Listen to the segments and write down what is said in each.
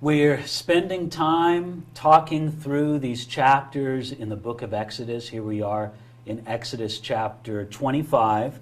We're spending time talking through these chapters in the book of Exodus. Here we are in Exodus chapter 25.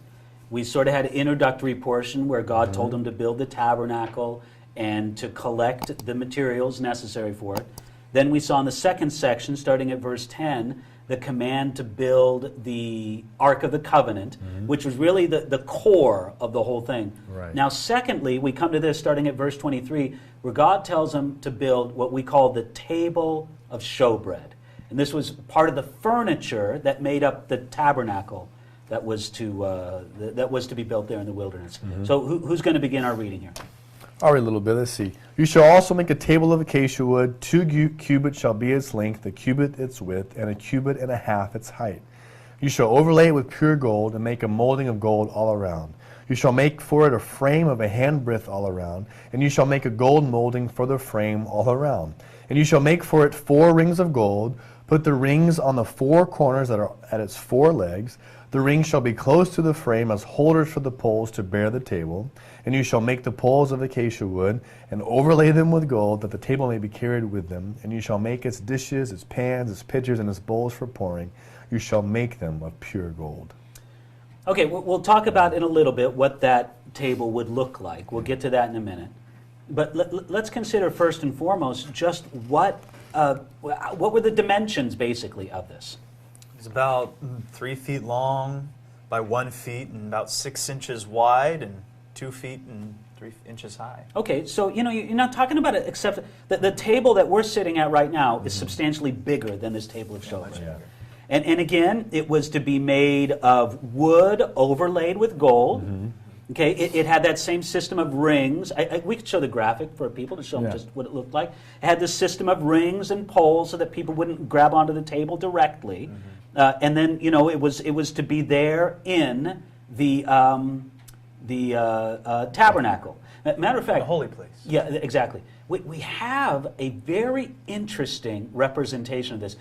We sort of had an introductory portion where God told him to build the tabernacle and to collect the materials necessary for it. Then we saw in the second section, starting at verse 10, the command to build the Ark of the Covenant, which was really the core of the whole thing. Right. Now, secondly, we come to this starting at verse 23, where God tells him to build what we call the Table of Showbread. And this was part of the furniture that made up the tabernacle that was to be built there in the wilderness. So who's going to begin our reading here? I'll read a little bit. Let's see. You shall also make a table of acacia wood. 2 cubits shall be its length, a cubit its width, and 1.5 cubits its height. You shall overlay it with pure gold, and make a molding of gold all around. You shall make for it a frame of a handbreadth all around, and you shall make a gold molding for the frame all around. And you shall make for it 4 rings of gold. Put the rings on the 4 corners that are at its 4 legs. The rings shall be close to the frame as holders for the poles to bear the table. And you shall make the poles of acacia wood, and overlay them with gold, that the table may be carried with them. And you shall make its dishes, its pans, its pitchers, and its bowls for pouring. You shall make them of pure gold. Okay, we'll talk about in a little bit what that table would look like. We'll get to that in a minute. But let's consider first and foremost just what were the dimensions, basically, of this? It's about 3 feet long by 1 feet and about 6 inches wide and 2 feet and 3 inches high. Okay, so you're not talking about it, except that the table that we're sitting at right now is substantially bigger than this table of showbread. Yeah. And again, it was to be made of wood overlaid with gold. Okay, it had that same system of rings. We could show the graphic for people to show them just what it looked like. It had this system of rings and poles so that people wouldn't grab onto the table directly. And then, it was to be there in the tabernacle. Matter of fact, The holy place. Yeah, exactly. We have a very interesting representation of this.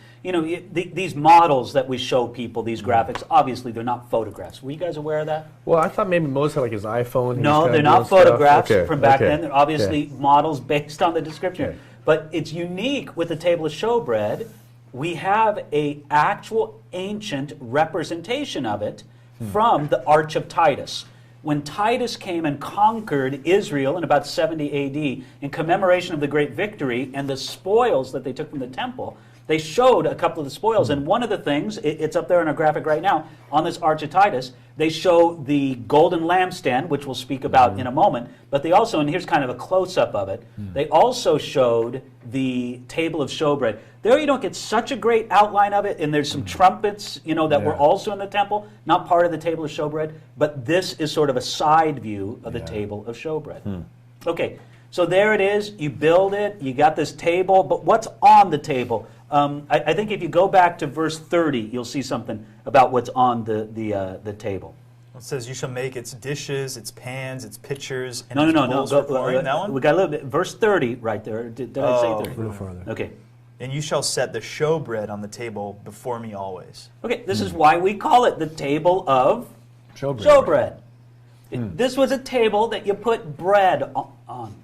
These models that we show people, these graphics, obviously they're not photographs. Were you guys aware of that? Well, I thought maybe Moses had like his iPhone. No, they're not photographs from back then. They're obviously models based on the description. Okay. But it's unique with the Table of Showbread. We have a actual ancient representation of it from the Arch of Titus. When Titus came and conquered Israel in about 70 A.D. in commemoration of the great victory and the spoils that they took from the temple, they showed a couple of the spoils. And one of the things, it's up there in our graphic right now, on this Arch of Titus, they show the golden lampstand, which we'll speak about in a moment, but they also, and here's kind of a close-up of it, they also showed the Table of Showbread. There you don't get such a great outline of it, and there's some trumpets, that were also in the temple, not part of the Table of Showbread, but this is sort of a side view of the Table of Showbread. Okay, so there it is, you build it, you got this table, but what's on the table? I think if you go back to verse 30, you'll see something about what's on the table. It says, you shall make its dishes, its pans, its pitchers, and No. bowls for pouring. That one? We got a little bit. Verse 30 right there. Did I say 30? A little further. Okay. And you shall set the showbread on the table before me always. Okay, this is why we call it the Table of Showbread. This was a table that you put bread on.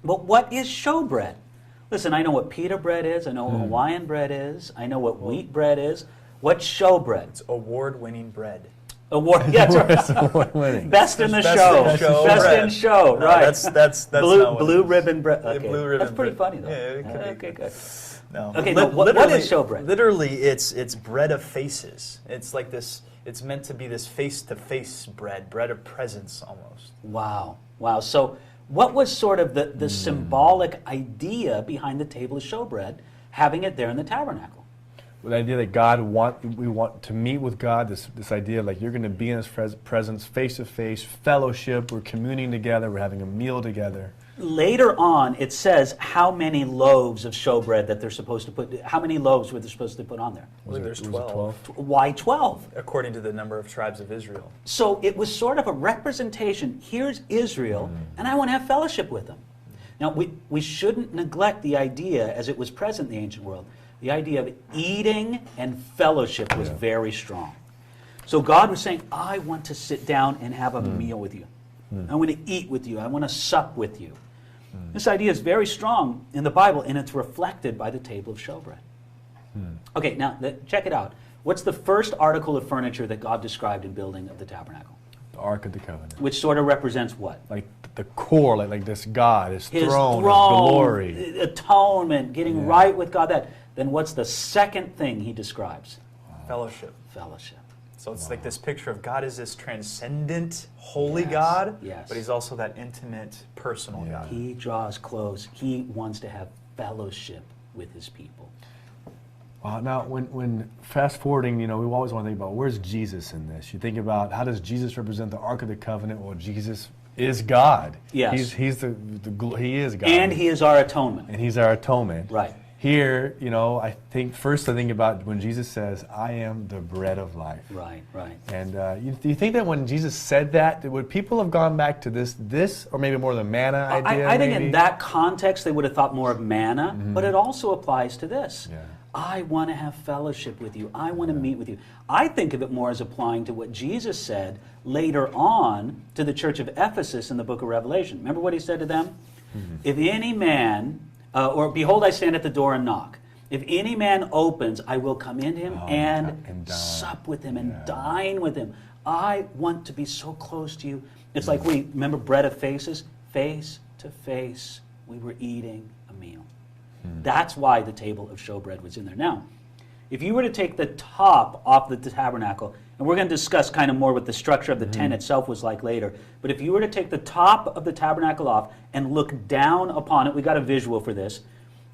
But what is showbread? Listen, I know what pita bread is. I know what Hawaiian bread is. I know what wheat bread is. What's showbread? It's award-winning bread. Yeah, that's right. Best in the show. Best in show. No, Right. That's blue ribbon bread. Okay. Blue ribbon That's pretty bread. funny though. Yeah, it could be. Okay, good. No. Okay, what is showbread? Literally, it's bread of faces. It's like this. It's meant to be this face-to-face bread of presence almost. Wow. So what was sort of the symbolic idea behind the Table of Showbread, having it there in the tabernacle? With the idea that we want to meet with God, this idea like you're going to be in His presence, face-to-face, fellowship, we're communing together, we're having a meal together. Later on, it says how many loaves of showbread that they're supposed to put, how many loaves were they supposed to put on there? I believe there's Was it 12. Why 12? According to the number of tribes of Israel. So it was sort of a representation. Here's Israel, and I want to have fellowship with them. Now, we shouldn't neglect the idea, as it was present in the ancient world, the idea of eating and fellowship was very strong. So God was saying, I want to sit down and have a meal with you. I want to eat with you. I want to sup with you. This idea is very strong in the Bible, and it's reflected by the table of showbread. Okay, now check it out. What's the first article of furniture that God described in building of the tabernacle? The Ark of the Covenant. Which sort of represents what? Like the core, like this God, His throne, His throne, glory. Atonement, getting right with God. Then what's the second thing He describes? Fellowship. Fellowship. So it's like this picture of God is this transcendent, holy God, but He's also that intimate, personal God. He draws close. He wants to have fellowship with His people. Now, when fast forwarding, we always want to think about where's Jesus in this. You think about how does Jesus represent the Ark of the Covenant? Well, Jesus is God. Yes. He is God. And He is our atonement. And He's our atonement. Right. Here, I think about when Jesus says, I am the bread of life. Right. And do you think that when Jesus said that, would people have gone back to this or maybe more the manna idea? I think in that context they would have thought more of manna, but it also applies to this. Yeah. I want to have fellowship with you. I want to meet with you. I think of it more as applying to what Jesus said later on to the church of Ephesus in the book of Revelation. Remember what He said to them? If any man... or behold, I stand at the door and knock. If any man opens, I will come into him and sup with him and dine with him. I want to be so close to you. It's like remember bread of faces? Face to face, we were eating a meal. That's why the table of showbread was in there. Now, if you were to take the top off the tabernacle, and we're going to discuss kind of more what the structure of the tent itself was like later, but if you were to take the top of the tabernacle off and look down upon it, we got a visual for this,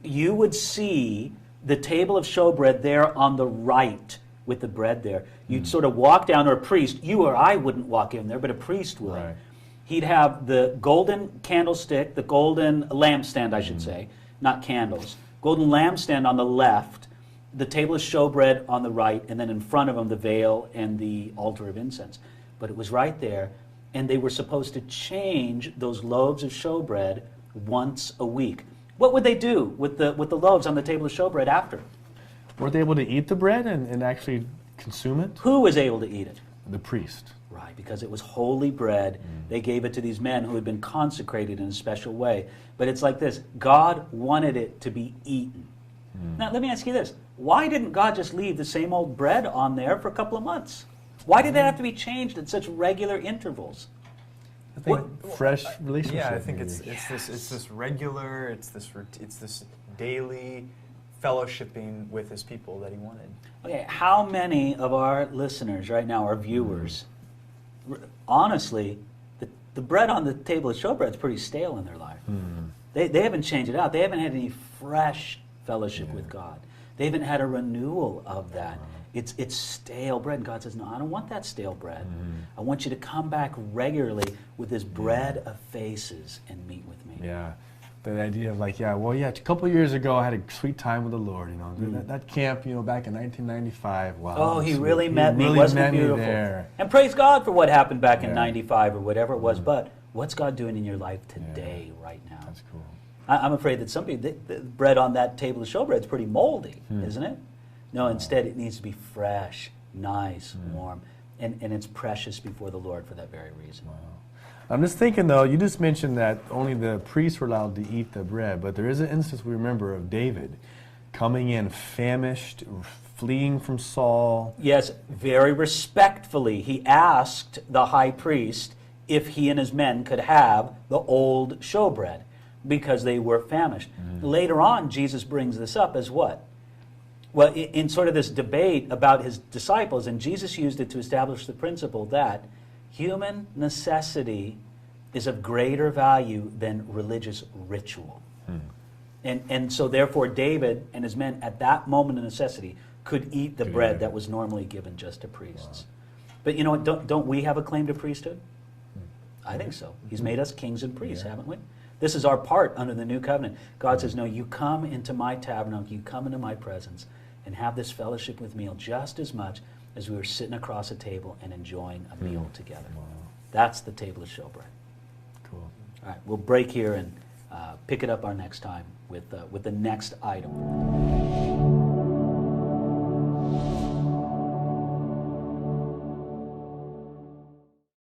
you would see the table of showbread there on the right with the bread there. You'd sort of walk down, or a priest, you or I wouldn't walk in there, but a priest would. Right. He'd have the golden candlestick, the golden lampstand, I should say, not candles, golden lampstand on the left, the table of showbread on the right, and then in front of him the veil and the altar of incense. But it was right there, and they were supposed to change those loaves of showbread once a week. What would they do with the loaves on the table of showbread after? Were they able to eat the bread and actually consume it? Who was able to eat it? The priest. Right, because it was holy bread. They gave it to these men who had been consecrated in a special way. But it's like this. God wanted it to be eaten. Now, let me ask you this. Why didn't God just leave the same old bread on there for a couple of months? Why did it have to be changed at such regular intervals? I think fresh relationship. Yeah, I think it's this regular, it's this daily fellowshipping with His people that He wanted. Okay, how many of our listeners right now, our viewers, honestly, the bread on the table of showbread is pretty stale in their life. They haven't changed it out. They haven't had any fresh fellowship with God. They haven't had a renewal of that. It's stale bread. And God says, no, I don't want that stale bread. I want you to come back regularly with this bread of faces and meet with me. Yeah. The idea of a couple of years ago I had a sweet time with the Lord, that camp, back in 1995. Wow. Oh, He sweet. really met me. Really Wasn't met it beautiful? Me there. And praise God for what happened back in 95 or whatever it was. But what's God doing in your life today, right now? That's cool. I'm afraid that the bread on that table of showbread is pretty moldy, isn't it? No, instead it needs to be fresh, nice, warm, and it's precious before the Lord for that very reason. Wow. I'm just thinking, though, you just mentioned that only the priests were allowed to eat the bread, but there is an instance we remember of David coming in famished, fleeing from Saul. Yes, very respectfully, he asked the high priest if he and his men could have the old showbread because they were famished. Later on, Jesus brings this up as what? Well, in sort of this debate about His disciples, and Jesus used it to establish the principle that human necessity is of greater value than religious ritual. And so therefore David and his men at that moment of necessity could eat the bread that was normally given just to priests. But you know what, don't we have a claim to priesthood? I think so. He's made us kings and priests, haven't we? This is our part under the new covenant. God says, no, you come into my tabernacle, you come into my presence, and have this fellowship with me just as much as we were sitting across a table and enjoying a meal together. Wow. That's the table of showbread. Cool. All right, we'll break here and pick it up our next time with the next item.